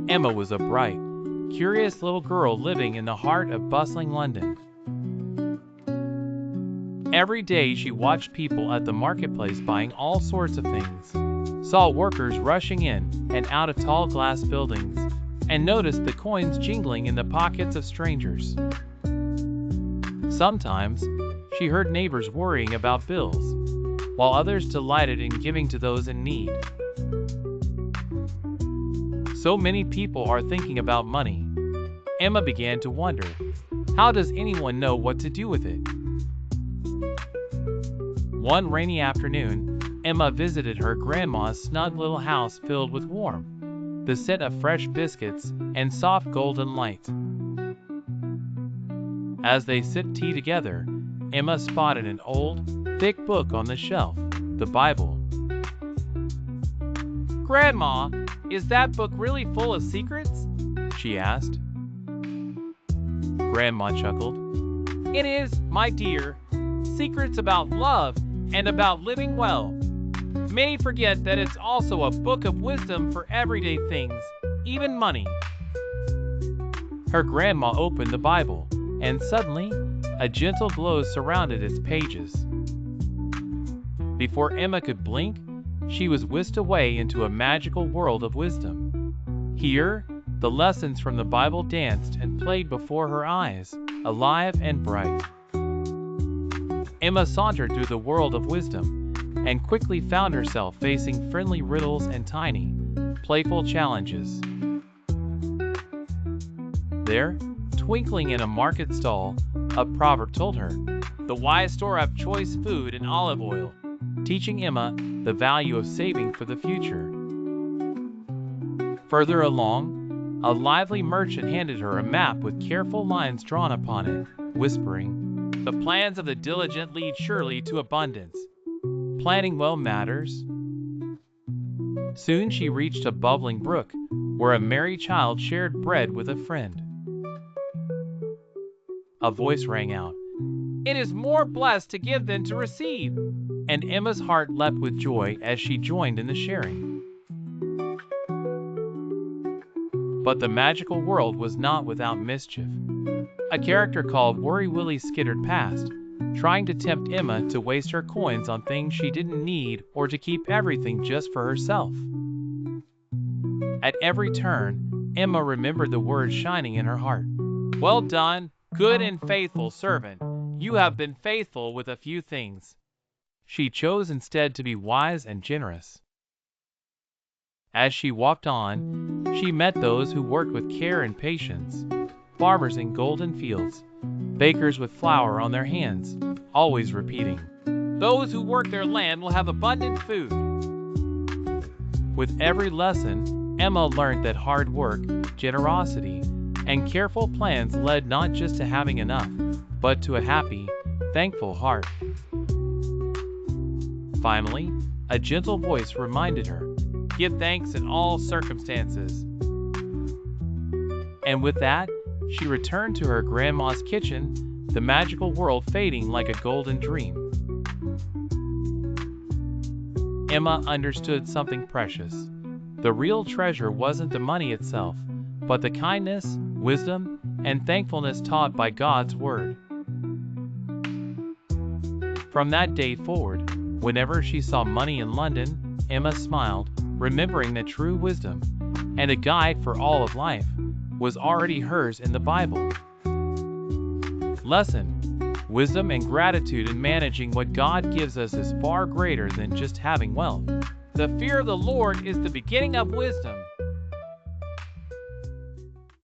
Emma was a bright, curious little girl living in the heart of bustling London. Every day she watched people at the marketplace buying all sorts of things, saw workers rushing in and out of tall glass buildings, and noticed the coins jingling in the pockets of strangers. Sometimes she heard neighbors worrying about bills, while others delighted in giving to those in need. So many people are thinking about money. Emma began to wonder, how does anyone know what to do with it? One rainy afternoon, Emma visited her grandma's snug little house filled with the scent of fresh biscuits and soft golden light. As they sipped tea together, Emma spotted an old, thick book on the shelf, the Bible. "Grandma, is that book really full of secrets?" she asked. Grandma chuckled. "It is, my dear. Secrets about love and about living well. Many forget that it's also a book of wisdom for everyday things, even money." Her grandma opened the Bible, and suddenly, a gentle glow surrounded its pages. Before Emma could blink, she was whisked away into a magical world of wisdom. Here, the lessons from the Bible danced and played before her eyes, alive and bright. Emma sauntered through the world of wisdom and quickly found herself facing friendly riddles and tiny, playful challenges. There, twinkling in a market stall, a proverb told her, "The wise store up choice food and olive oil," teaching Emma the value of saving for the future. Further along, a lively merchant handed her a map with careful lines drawn upon it, whispering, "The plans of the diligent lead surely to abundance. Planning well matters." Soon she reached a bubbling brook, where a merry child shared bread with a friend. A voice rang out, "It is more blessed to give than to receive," and Emma's heart leapt with joy as she joined in the sharing. But the magical world was not without mischief. A character called Worry Willie skittered past, trying to tempt Emma to waste her coins on things she didn't need or to keep everything just for herself. At every turn, Emma remembered the words shining in her heart. "Well done, good and faithful servant. You have been faithful with a few things." She chose instead to be wise and generous. As she walked on, she met those who worked with care and patience, farmers in golden fields, bakers with flour on their hands, always repeating, "Those who work their land will have abundant food." With every lesson, Emma learned that hard work, generosity, and careful plans led not just to having enough, but to a happy, thankful heart. Finally, a gentle voice reminded her, "Give thanks in all circumstances." And with that, she returned to her grandma's kitchen, the magical world fading like a golden dream. Emma understood something precious. The real treasure wasn't the money itself, but the kindness, wisdom, and thankfulness taught by God's Word. From that day forward, whenever she saw money in London, Emma smiled, remembering that true wisdom, and a guide for all of life, was already hers in the Bible. Lesson: wisdom and gratitude in managing what God gives us is far greater than just having wealth. The fear of the Lord is the beginning of wisdom.